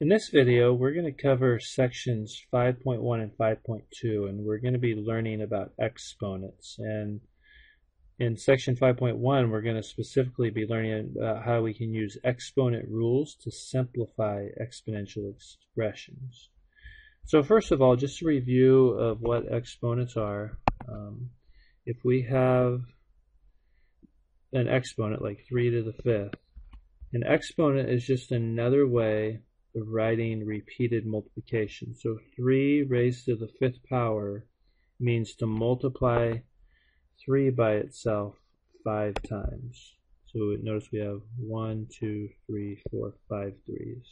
In this video, we're going to cover sections 5.1 and 5.2, and we're going to be learning about exponents. And in section 5.1, we're going to specifically be learning about how we can use exponent rules to simplify exponential expressions. So first of all, just a review of what exponents are. If we have an exponent like 3 to the 5th, an exponent is just another way of writing repeated multiplication. So 3 raised to the 5th power means to multiply 3 by itself 5 times. So notice we have 1, 2, 3, 4, 5 3s.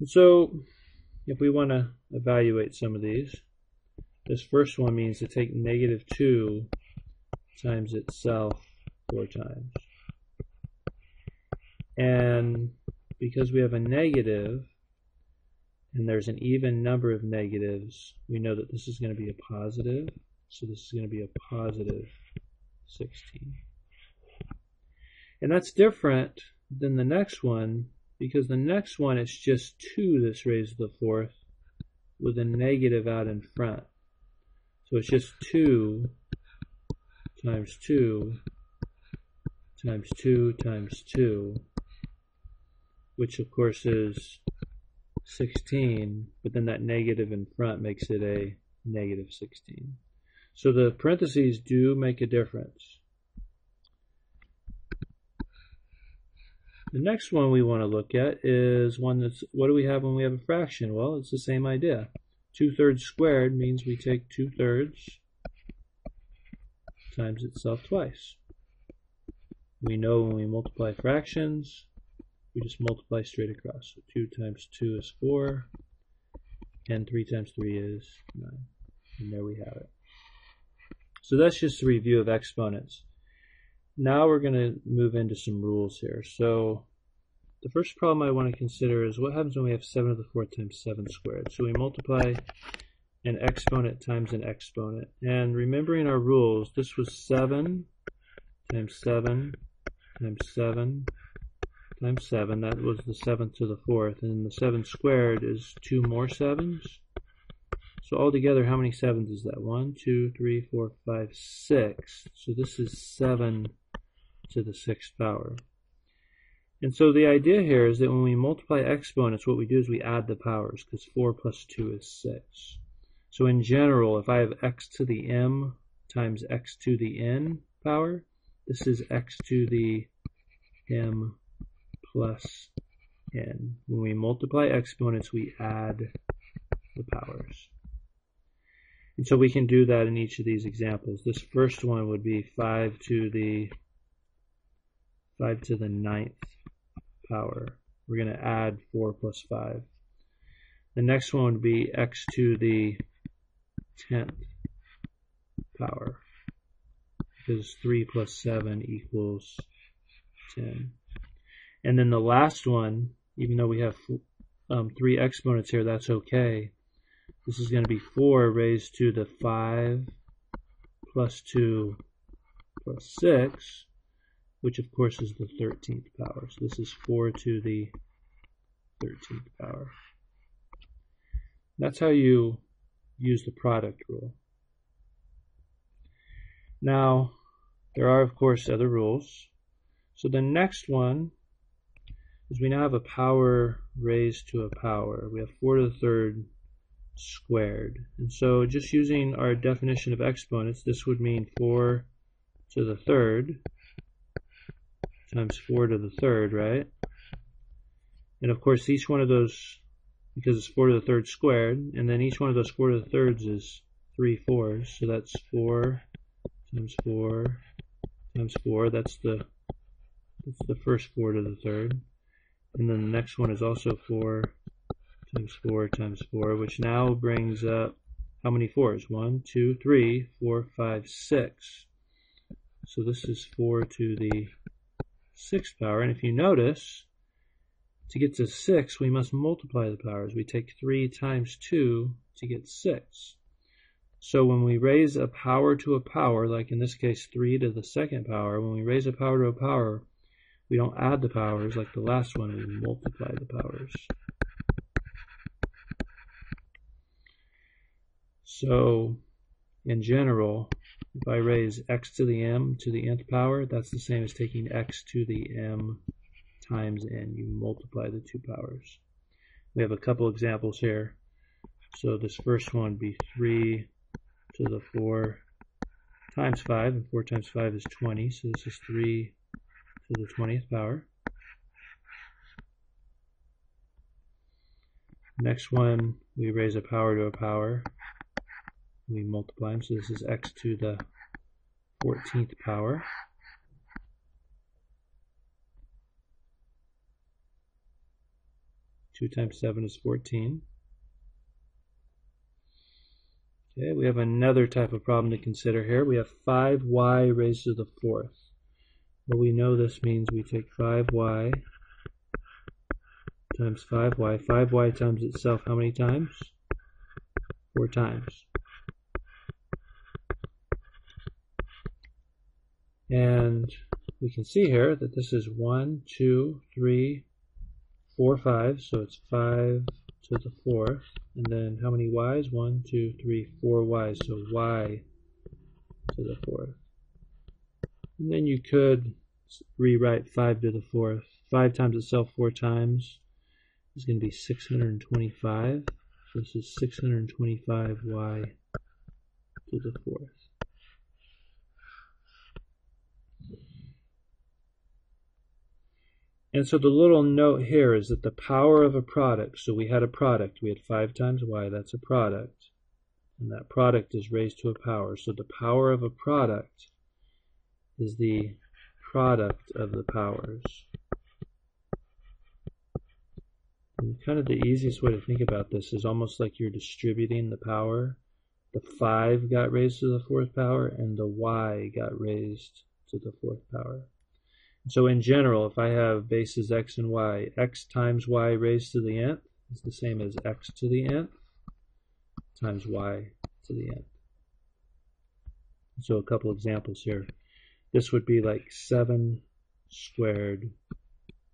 And so if we want to evaluate some of these, this first one means to take negative 2 times itself 4 times. And because we have a negative and there's an even number of negatives, we know that this is going to be a positive. So this is going to be a positive 16. And that's different than the next one, because the next one is just 2 that's raised to the 4th with a negative out in front. So it's just 2 times 2 times 2 times 2, which of course is 16, but then that negative in front makes it a negative 16. So the parentheses do make a difference. The next one we want to look at is one that's, what do we have when we have a fraction? Well, it's the same idea. 2/3 squared means we take 2/3 times itself twice. We know when we multiply fractions, we just multiply straight across. So 2 times 2 is 4, and 3 times 3 is 9. And there we have it. So that's just a review of exponents. Now we're going to move into some rules here. So the first problem I want to consider is what happens when we have 7 to the 4th times 7 squared. So we multiply an exponent times an exponent. And remembering our rules, this was 7 times 7 times 7 times 7. That was the 7th to the 4th. And the 7 squared is 2 more 7s. So altogether, how many 7s is that? 1, 2, 3, 4, 5, 6. So this is 7 to the 6th power. And so the idea here is that when we multiply exponents, what we do is we add the powers, because 4 plus 2 is 6. So in general, if I have x to the m times x to the n power, this is x to the m plus n. When we multiply exponents, we add the powers. And so we can do that in each of these examples. This first one would be 5 to the 9th power. We're going to add 4 plus 5. The next one would be x to the 10th power, because 3 plus 7 equals 10. And then the last one, even though we have 3 exponents here, that's okay. This is going to be 4 raised to the 5 plus 2 plus 6, which of course is the 13th power. So this is 4 to the 13th power. That's how you use the product rule. Now, there are of course other rules. So the next one is we now have a power raised to a power. We have 4 to the 3rd squared. And so just using our definition of exponents, this would mean 4 to the 3rd times 4 to the 3rd, right? And of course each one of those, because it's 4 to the 3rd squared, and then each one of those 4 to the 3rds is 3 4s, so that's 4 times 4 times 4. That's the first 4 to the 3rd. And then the next one is also 4 times 4 times 4, which now brings up how many 4s? 1, 2, 3, 4, 5, 6. So this is 4 to the 6th power. And if you notice, to get to 6, we must multiply the powers. We take 3 times 2 to get 6. So when we raise a power to a power, like in this case 3 to the 2nd power, when we raise a power to a power, we don't add the powers like the last one, we multiply the powers. So in general, if I raise x to the m to the nth power, that's the same as taking x to the m times n. You multiply the two powers. We have a couple examples here. So this first one would be 3 to the 4 times 5, and 4 times 5 is 20, so this is 3 to the 20th power. Next one, we raise a power to a power. We multiply them, so this is x to the 14th power. Two times 7 is 14. Okay, we have another type of problem to consider here. We have 5y raised to the 4th. Well, we know this means we take 5y times 5y. 5y times itself how many times? 4 times. And we can see here that this is 1, 2, 3, 4, 5. So it's 5 to the 4th. And then how many y's? 1, 2, 3, 4 y's. So y to the 4th. And then you could rewrite 5 to the 4th. 5 times itself 4 times is going to be 625. So this is 625y to the 4th. And so the little note here is that the power of a product, so we had a product, we had 5 times y, that's a product, and that product is raised to a power. So the power of a product is the product of the powers. And kind of the easiest way to think about this is almost like you're distributing the power. The 5 got raised to the 4th power, and the y got raised to the 4th power. So in general, if I have bases x and y, x times y raised to the nth is the same as x to the nth times y to the nth. So a couple examples here. This would be like 7 squared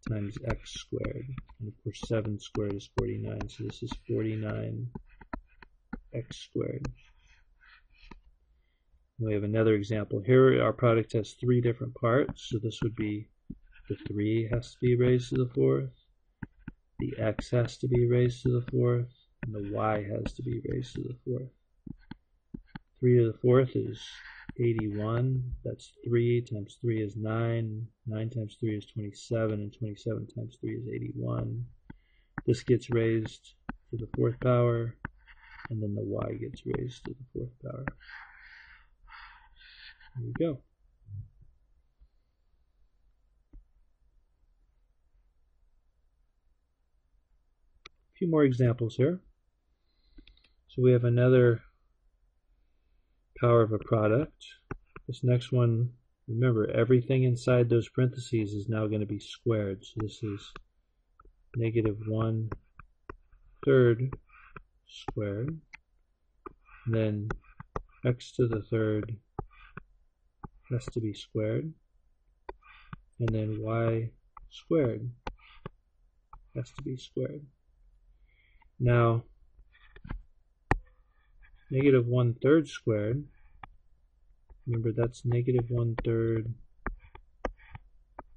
times x squared. And of course 7 squared is 49, so this is 49 x squared. We have another example. Here our product has 3 different parts, so this would be the 3 has to be raised to the 4th, the x has to be raised to the 4th, and the y has to be raised to the 4th. 3 to the 4th is 81, that's 3 times 3 is 9, 9 times 3 is 27, and 27 times 3 is 81. This gets raised to the 4th power, and then the y gets raised to the 4th power. There you go. A few more examples here. So we have another power of a product. This next one, remember, everything inside those parentheses is now going to be squared. So this is negative 1/3 squared. And then x to the 3rd has to be squared, and then y squared has to be squared. Now, negative 1/3 squared, remember that's negative 1/3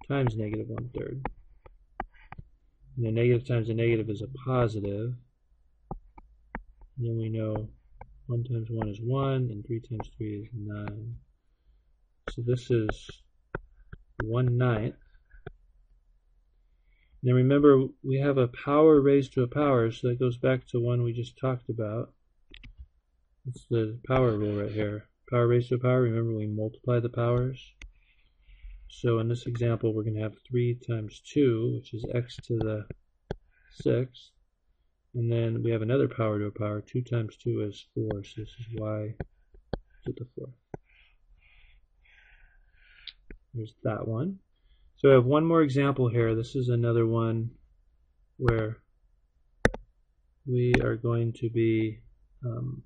times negative 1/3. And the negative times a negative is a positive. And then we know 1 times 1 is 1, and 3 times 3 is 9. So this is 1/9. Now remember, we have a power raised to a power, so that goes back to one we just talked about. It's the power rule right here. Power raised to a power, remember we multiply the powers. So in this example, we're going to have 3 times 2, which is x to the 6th. And then we have another power to a power. 2 times 2 is 4, so this is y to the 4th. There's that one. So I have one more example here. This is another one where we are going to be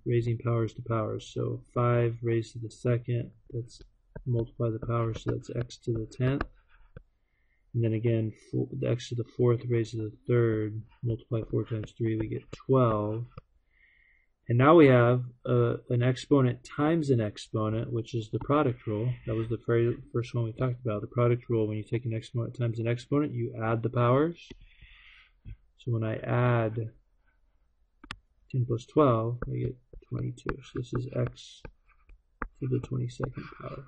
raising powers to powers. So 5 raised to the 2nd, that's multiply the powers, so that's x to the 10th. And then again, the x to the 4th raised to the 3rd, multiply 4 times 3, we get 12. And now we have an exponent times an exponent, which is the product rule. That was the very first one we talked about. The product rule, when you take an exponent times an exponent, you add the powers. So when I add 10 plus 12, I get 22. So this is x to the 22nd power.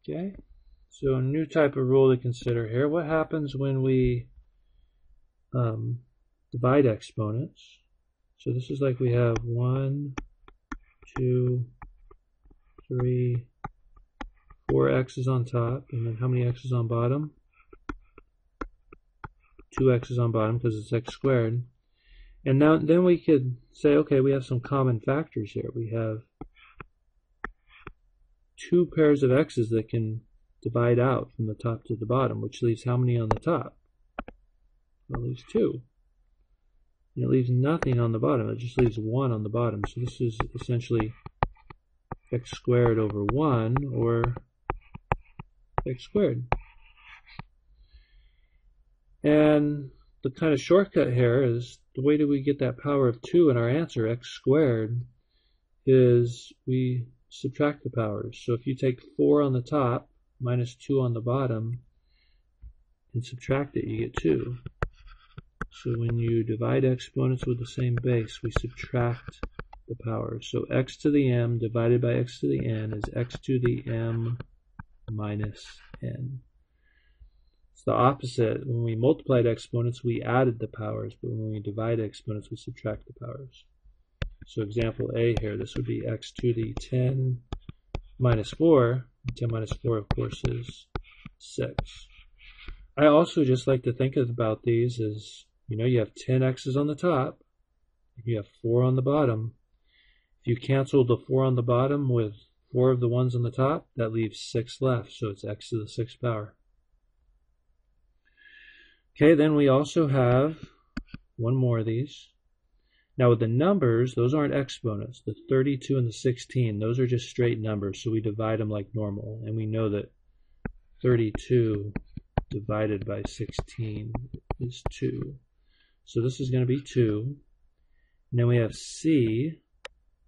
Okay, so a new type of rule to consider here. What happens when we divide exponents? So this is like we have 1, 2, 3, 4 x's on top, and then how many x's on bottom? 2 x's on bottom because it's x squared. And now then we could say, okay, we have some common factors here. We have 2 pairs of x's that can divide out from the top to the bottom, which leaves how many on the top? Well, it leaves 2. And it leaves nothing on the bottom. It just leaves 1 on the bottom. So this is essentially x squared over 1, or x squared. And the kind of shortcut here is, the way that we get that power of 2 in our answer, x squared, is we subtract the powers. So if you take 4 on the top minus 2 on the bottom and subtract it, you get 2. So when you divide exponents with the same base, we subtract the powers. So x to the m divided by x to the n is x to the m minus n. It's the opposite. When we multiplied exponents, we added the powers, but when we divide exponents, we subtract the powers. So example A here, this would be x to the 10 minus 4. 10 minus 4, of course, is 6. I also just like to think about these as, you know, you have 10 x's on the top, and you have 4 on the bottom. If you cancel the 4 on the bottom with 4 of the ones on the top, that leaves 6 left, so it's x to the 6th power. Okay, then we also have one more of these. Now with the numbers, those aren't exponents. The 32 and the 16, those are just straight numbers, so we divide them like normal. And we know that 32 divided by 16 is 2. So this is going to be 2. And then we have C,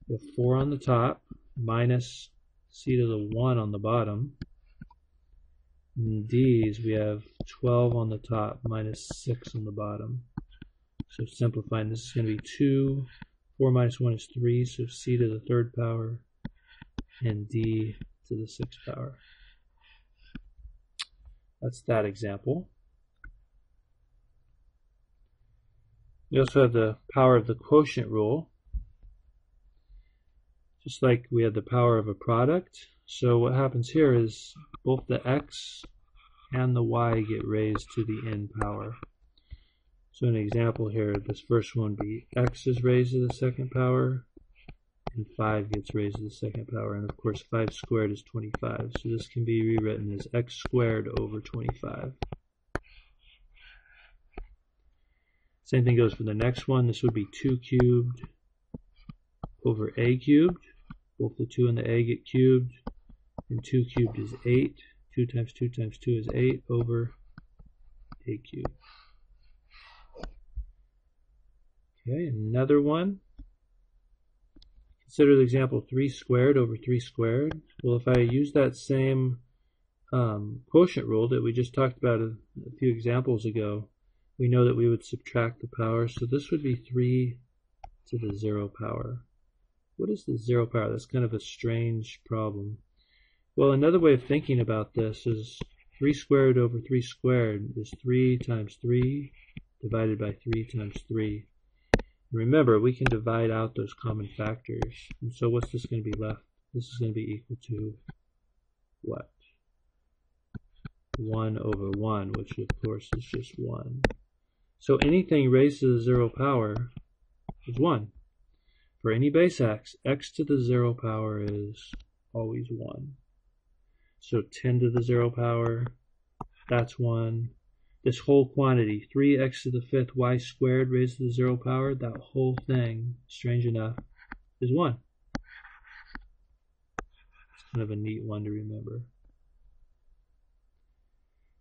we have 4 on the top, minus C to the 1 on the bottom. And D's, we have 12 on the top, minus 6 on the bottom. So simplifying, this is going to be 2. 4 minus 1 is 3, so C to the 3rd power, and D to the 6th power. That's that example. We also have the power of the quotient rule. Just like we had the power of a product. So what happens here is both the x and the y get raised to the n power. So an example here, this first one would be x is raised to the 2nd power, and 5 gets raised to the 2nd power. And of course 5 squared is 25. So this can be rewritten as x squared over 25. Same thing goes for the next one. This would be 2 cubed over a cubed. Both the 2 and the a get cubed. And 2 cubed is 8. 2 times 2 times 2 is 8 over a cubed. Okay, another one. Consider the example 3 squared over 3 squared. Well, if I use that same quotient rule that we just talked about a few examples ago, we know that we would subtract the power. So this would be 3 to the 0 power. What is the 0 power? That's kind of a strange problem. Well, another way of thinking about this is 3 squared over 3 squared is 3 times 3 divided by 3 times 3. Remember, we can divide out those common factors. And so what's this going to be left? This is going to be equal to what? 1 over 1, which of course is just 1. So anything raised to the 0 power is 1. For any base x, x to the 0 power is always 1. So 10 to the 0 power, that's 1. This whole quantity, 3x to the 5th y squared raised to the 0 power, that whole thing, strange enough, is 1. It's kind of a neat one to remember.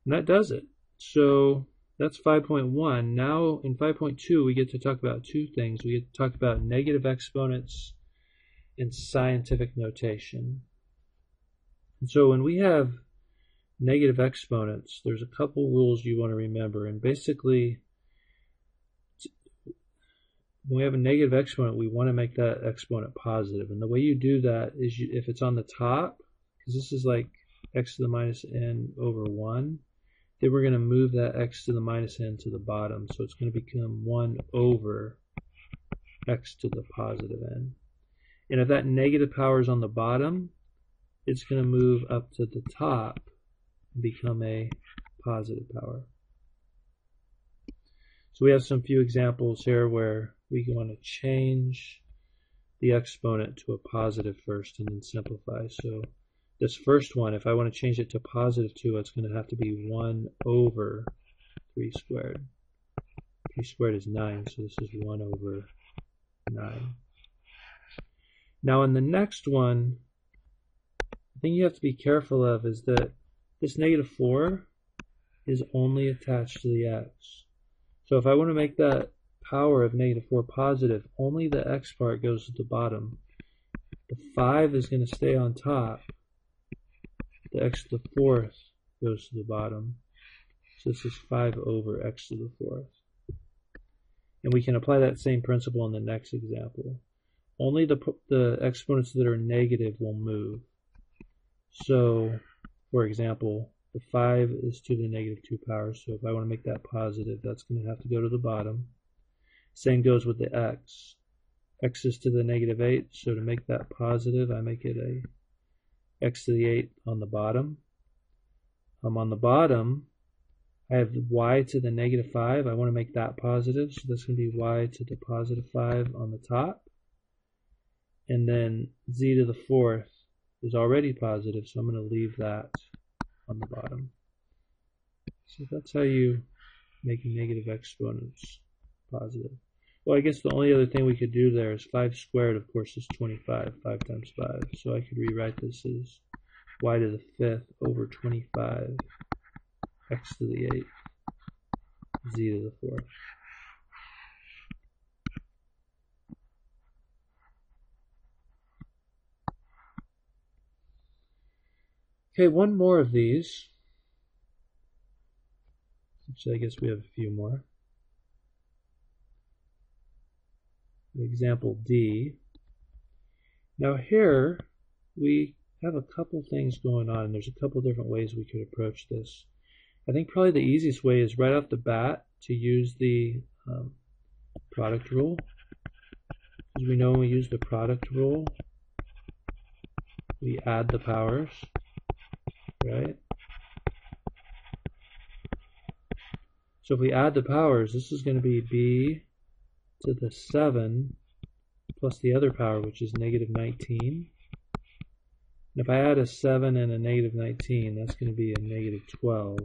And that does it. So that's 5.1. Now in 5.2 we get to talk about two things. We get to talk about negative exponents and scientific notation. And so when we have negative exponents, there's a couple rules you want to remember. And basically, when we have a negative exponent, we want to make that exponent positive. And the way you do that is if it's on the top, because this is like x to the minus n over 1, then we're going to move that x to the minus n to the bottom. So it's going to become 1 over x to the positive n. And if that negative power is on the bottom, it's going to move up to the top and become a positive power. So we have some few examples here where we want to change the exponent to a positive first and then simplify. So this first one, if I want to change it to positive 2, it's going to have to be 1 over 3 squared. 3 squared is 9, so this is 1 over 9. Now in the next one, the thing you have to be careful of is that this negative 4 is only attached to the x. So if I want to make that power of negative 4 positive, only the x part goes to the bottom. The 5 is going to stay on top. The x to the 4th goes to the bottom. So this is 5 over x to the 4th. And we can apply that same principle in the next example. Only the exponents that are negative will move. So, for example, the 5 is to the negative 2 powers. So if I want to make that positive, that's going to have to go to the bottom. Same goes with the x. X is to the negative 8. So to make that positive, I make it a x to the 8 on the bottom. On the bottom, I have y to the negative 5. I want to make that positive. So that's going to be y to the positive 5 on the top. And then z to the 4th is already positive, so I'm going to leave that on the bottom. So that's how you make negative exponents positive. Well, I guess the only other thing we could do there is 5 squared, of course, is 25. 5 times 5. So I could rewrite this as y to the 5th over 25, x to the 8th, z to the 4th. Okay, one more of these. Actually, I guess we have a few more. Example D. Now here we have a couple things going on. There's a couple different ways we could approach this. I think probably the easiest way is right off the bat to use the product rule. Because we know when we use the product rule, we add the powers, right? So if we add the powers, this is going to be b to the 7 plus the other power, which is negative 19. And if I add a 7 and a negative 19, that's going to be a negative 12,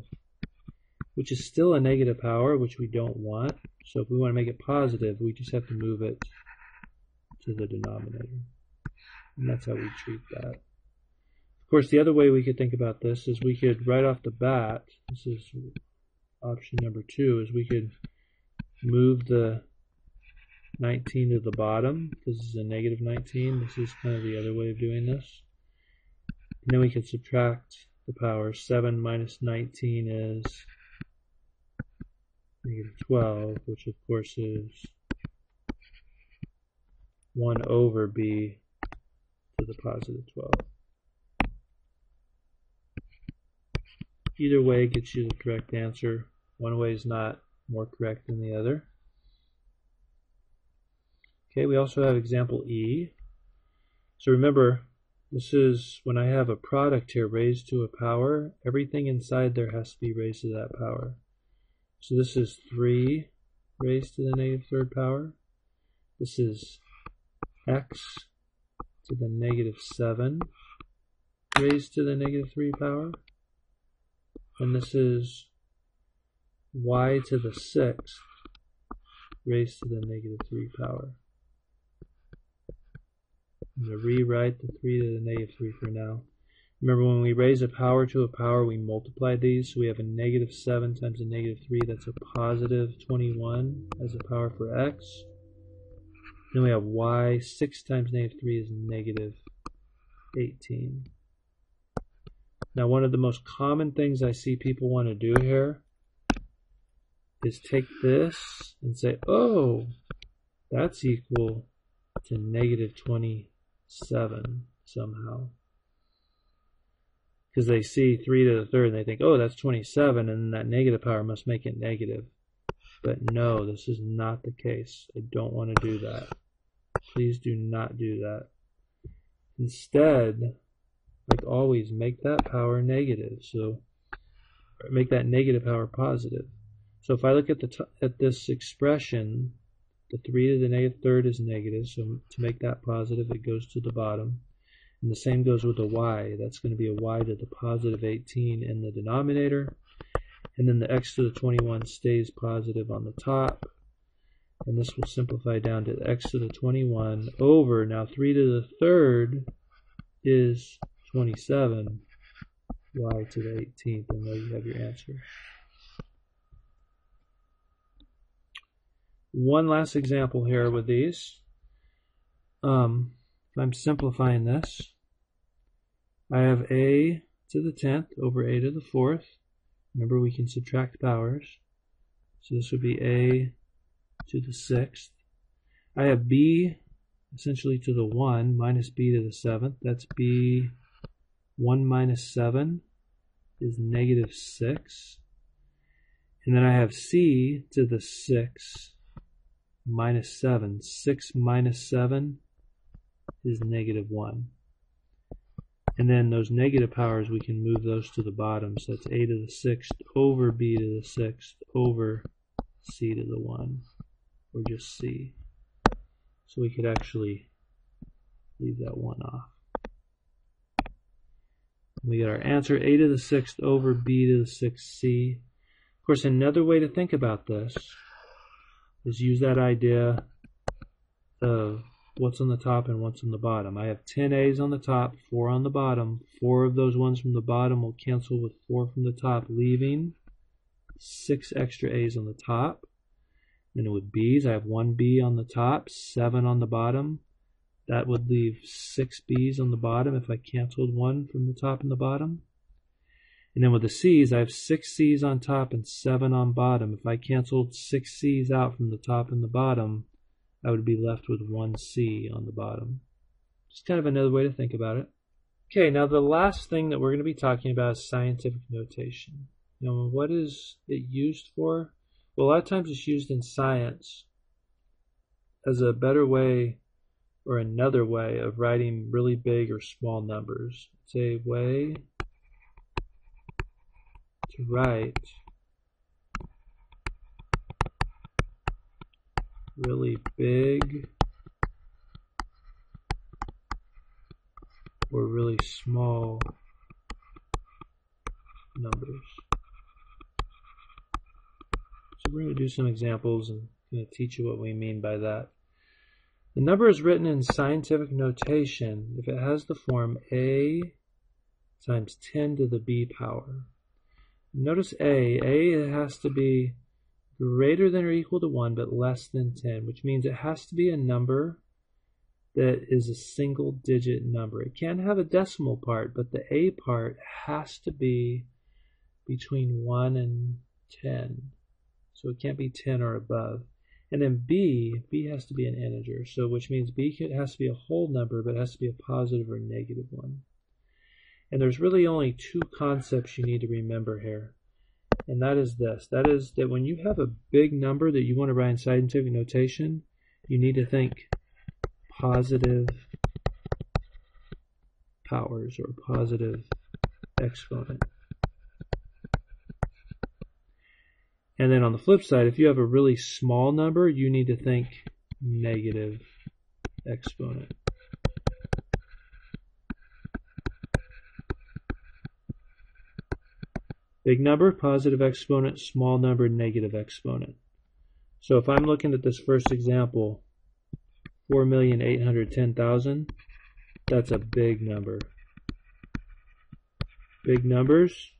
which is still a negative power, which we don't want. So if we want to make it positive, we just have to move it to the denominator. And that's how we treat that. Of course, the other way we could think about this is we could, right off the bat, this is option number 2, is we could move the 19 to the bottom. This is a negative 19. This is kind of the other way of doing this. And then we can subtract the power. 7 minus 19 is negative 12, which of course is 1 over b to the positive 12. Either way gets you the correct answer. One way is not more correct than the other. Okay, we also have example E. So remember, this is when I have a product here raised to a power, everything inside there has to be raised to that power. So this is 3 raised to the negative 3rd power. This is x to the negative 7 raised to the negative 3 power. And this is y to the 6th raised to the negative 3 power. I'm going to rewrite the 3 to the negative 3 for now. Remember, when we raise a power to a power, we multiply these. So we have a negative 7 times a negative 3. That's a positive 21 as a power for x. Then we have y. 6 times negative 3 is negative 18. Now, one of the most common things I see people want to do here is take this and say, oh, that's equal to negative 27 somehow. Because they see 3 to the third and they think, oh, that's 27, and then that negative power must make it negative. But no, this is not the case. I don't want to do that. Please do not do that. Instead, like always, make that power negative. So make that negative power positive. So if I look at this expression, the 3 to the negative third is negative. So to make that positive, it goes to the bottom. And the same goes with the y. That's going to be a y to the positive 18 in the denominator. And then the x to the 21 stays positive on the top. And this will simplify down to x to the 21 over, now 3 to the third is 27, y to the 18th, and there you have your answer. One last example here with these. If I'm simplifying this, I have a to the 10th over a to the 4th. Remember, we can subtract powers. So this would be a to the 6th. I have b essentially to the 1 minus b to the 7th. That's b 1 minus 7 is negative 6. And then I have c to the 6 minus 7. 6 minus 7 is negative 1. And then those negative powers, we can move those to the bottom. So that's a to the 6th over b to the 6th over c to the 1, or just c. So we could actually leave that 1 off. We get our answer, a to the 6th over b to the 6th c. Of course, another way to think about this is use that idea of what's on the top and what's on the bottom. I have 10 a's on the top, 4 on the bottom. 4 of those ones from the bottom will cancel with 4 from the top, leaving 6 extra a's on the top. And with b's, I have 1 b on the top, 7 on the bottom. That would leave 6 b's on the bottom if I canceled 1 from the top and the bottom. And then with the c's, I have 6 c's on top and 7 on bottom. If I canceled 6 c's out from the top and the bottom, I would be left with 1 c on the bottom. Just kind of another way to think about it. Okay, now the last thing that we're going to be talking about is scientific notation. Now, what is it used for? Well, a lot of times it's used in science as a better way or another way of writing really big or small numbers. It's a way to write really big or really small numbers. So we're going to do some examples and I'm going to teach you what we mean by that. The number is written in scientific notation if it has the form a times 10 to the b power. Notice it has to be greater than or equal to 1 but less than 10, which means it has to be a number that is a single digit number. It can have a decimal part, but the a part has to be between 1 and 10. So it can't be 10 or above. And then b has to be an integer, so which means b has to be a whole number, but it has to be a positive or negative one. And there's really only 2 concepts you need to remember here. And that is this. That is that when you have a big number that you want to write in scientific notation, you need to think positive powers or positive exponent. And then on the flip side, if you have a really small number, you need to think negative exponent. Big number, positive exponent, small number, negative exponent. So if I'm looking at this first example, 4,810,000, that's a big number. big numbers,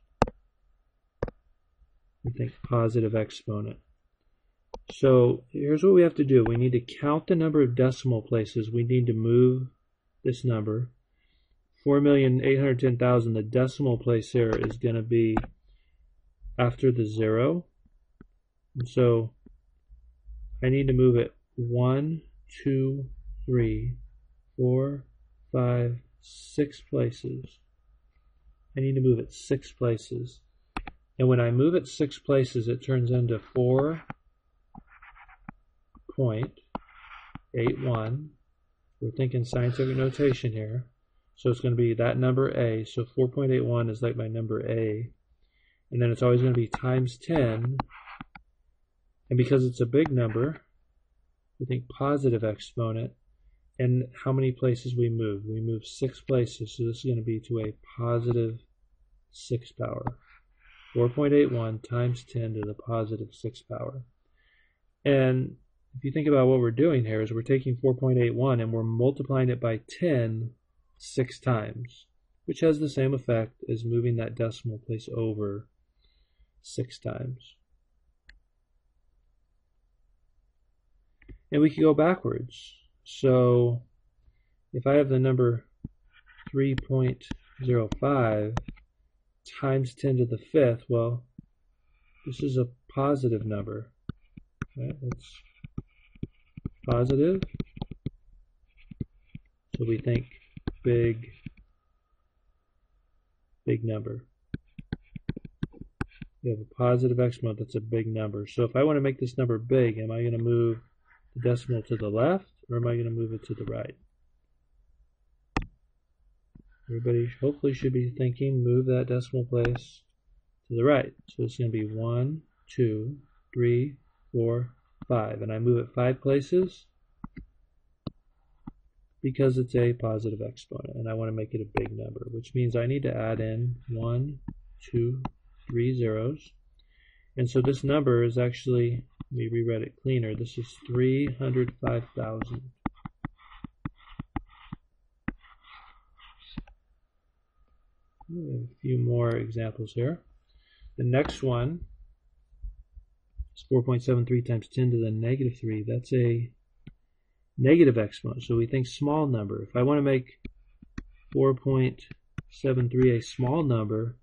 we think positive exponent. So here's what we have to do. We need to count the number of decimal places. We need to move this number. 4,810,000, the decimal place here is going to be after the 0. And so I need to move it 1, 2, 3, 4, 5, 6 places. I need to move it 6 places. And when I move it 6 places, it turns into 4.81. We're thinking scientific notation here. So it's going to be that number A. So 4.81 is like my number A. And then it's always going to be times 10. And because it's a big number, we think positive exponent. And how many places we move? We move 6 places. So this is going to be to a positive 6 power. 4.81 times 10 to the positive 6 power. And if you think about what we're doing here is we're taking 4.81 and we're multiplying it by 10 6 times, which has the same effect as moving that decimal place over 6 times. And we can go backwards. So if I have the number 3.05 times 10 to the 5th, well, this is a positive number. Right? That's positive. So we think big number. We have a positive exponent, that's a big number. So if I want to make this number big, am I going to move the decimal to the left, or am I going to move it to the right? Everybody hopefully should be thinking move that decimal place to the right. So it's going to be 1, 2, 3, 4, 5. And I move it 5 places because it's a positive exponent. And I want to make it a big number, which means I need to add in 1, 2, 3 zeros. And so this number is actually, let me rewrite it cleaner, this is 305,000. We have a few more examples here. The next one is 4.73 times 10 to the negative 3. That's a negative exponent, so we think small number. If I want to make 4.73 a small number,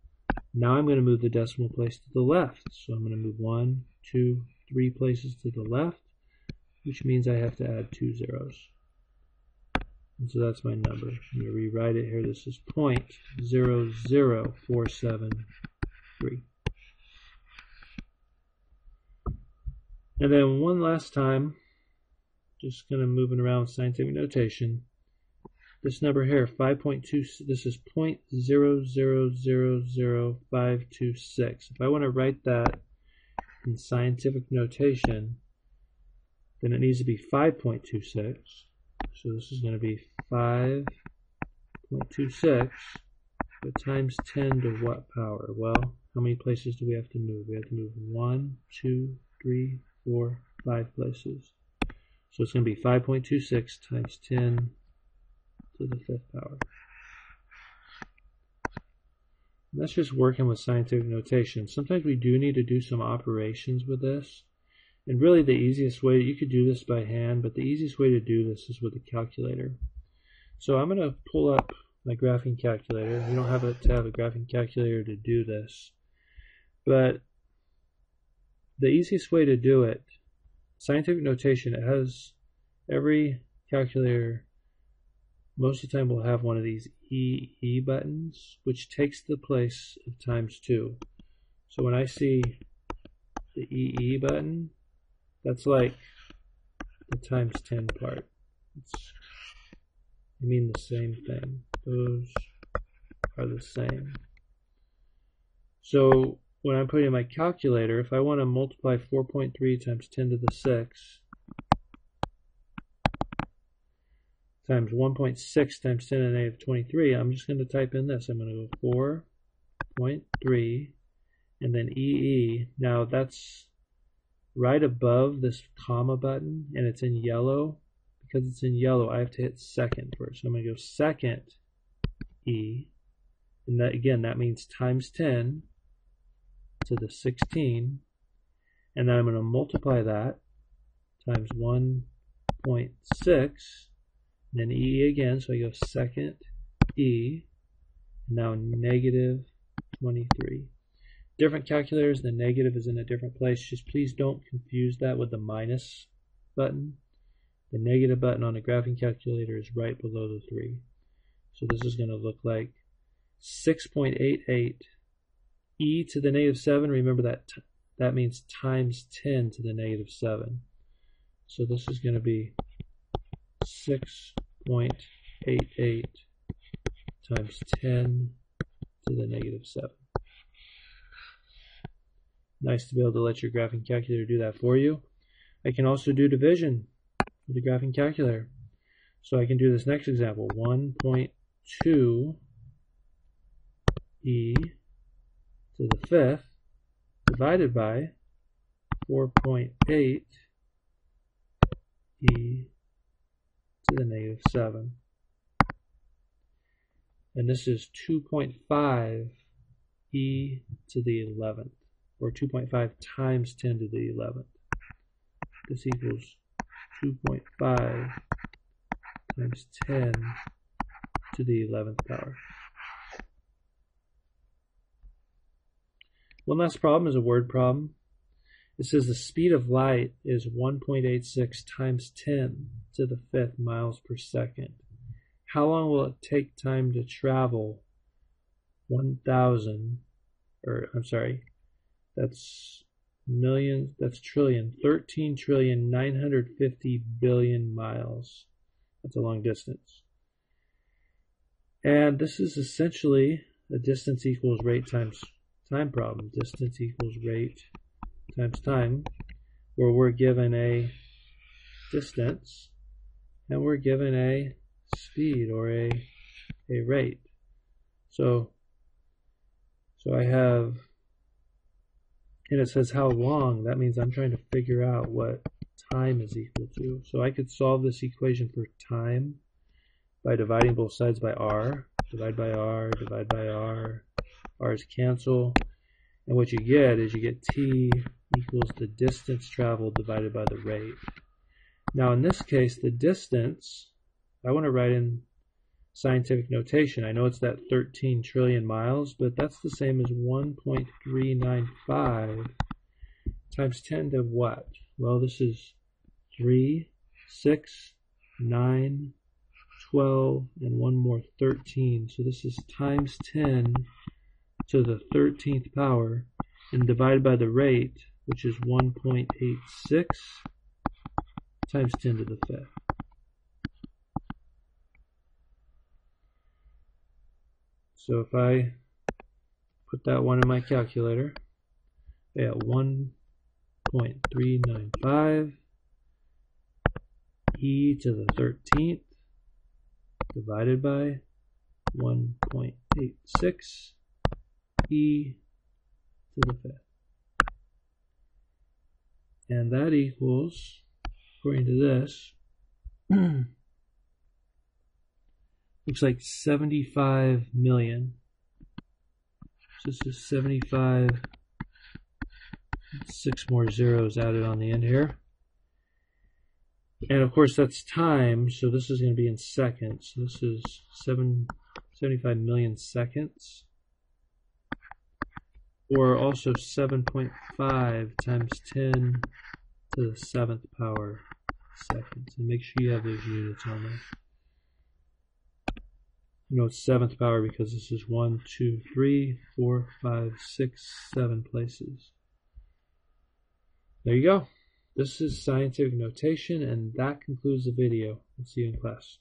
now I'm going to move the decimal place to the left. So I'm going to move 1, 2, 3 places to the left, which means I have to add 2 zeros. And so that's my number. I'm going to rewrite it here. This is 0.00473. And then one last time, just kind of moving around with scientific notation. This number here, 5.2, this is 0.0000526. If I want to write that in scientific notation, then it needs to be 5.26. So this is going to be 5.26, but times 10 to what power? Well, how many places do we have to move? We have to move 1, 2, 3, 4, 5 places. So it's going to be 5.26 times 10 to the 5th power. And that's just working with scientific notation. Sometimes we do need to do some operations with this. And really the easiest way, you could do this by hand, but the easiest way to do this is with a calculator. So I'm going to pull up my graphing calculator. You don't have to have a graphing calculator to do this. But the easiest way to do it, scientific notation, it has every calculator, most of the time will have one of these EE buttons, which takes the place of times 2. So when I see the EE button, that's like the times 10 part. I mean the same thing. Those are the same. So when I'm putting in my calculator, if I want to multiply 4.3 times 10 to the 6 times 1.6 times 10 to the negative 23, I'm just going to type in this. I'm going to go 4.3 and then EE. Now that's right above this comma button, and it's in yellow. Because it's in yellow, I have to hit second first. So I'm going to go second E, And that, again, that means times 10 to the 16. And then I'm going to multiply that times 1.6. Then e again, so I go second e. Now negative 23. Different calculators, the negative is in a different place. Just please don't confuse that with the minus button. The negative button on the graphing calculator is right below the 3. So this is going to look like 6.88 e to the negative 7. Remember that means times 10 to the negative 7. So this is going to be 6.88 times 10 to the negative 7. Nice to be able to let your graphing calculator do that for you. I can also do division with the graphing calculator. So I can do this next example. 1.2 e to the 5th divided by 4.8 e to the negative 7. And this is 2.5 e to the 11th, or 2.5 times 10 to the 11th. This equals 2.5 times 10 to the 11th power. One last problem is a word problem. It says the speed of light is 1.86 times 10 to the 5th miles per second. How long will it take time to travel 13 trillion 950 billion miles. That's a long distance. And this is essentially a distance equals rate times time problem. Distance equals rate times time, where we're given a distance and we're given a speed or a rate. So I have, and it says how long. That means I'm trying to figure out what time is equal to. So I could solve this equation for time by dividing both sides by r. Divide by r, divide by r. R's cancel. And what you get is you get t equals the distance traveled divided by the rate. Now in this case, the distance, I want to write in scientific notation. I know it's that 13 trillion miles, but that's the same as 1.395 times 10 to what? Well, this is 3, 6, 9, 12, and one more 13. So this is times 10 to the 13th power and divided by the rate, which is 1.86 times 10 to the 5th. So if I put that one in my calculator, I got 1.395 e to the 13th divided by 1.86 e to the 5th. And that equals, according to this, looks like 75 million. So this is 75, 6 more zeros added on the end here. And of course that's time, so this is going to be in seconds. So this is 75 million seconds. Or also 7.5 times 10 to the 7th power seconds. And make sure you have those units on there. You know it's 7th power because this is 1, 2, 3, 4, 5, 6, 7 places. There you go. This is scientific notation, and that concludes the video. We'll see you in class.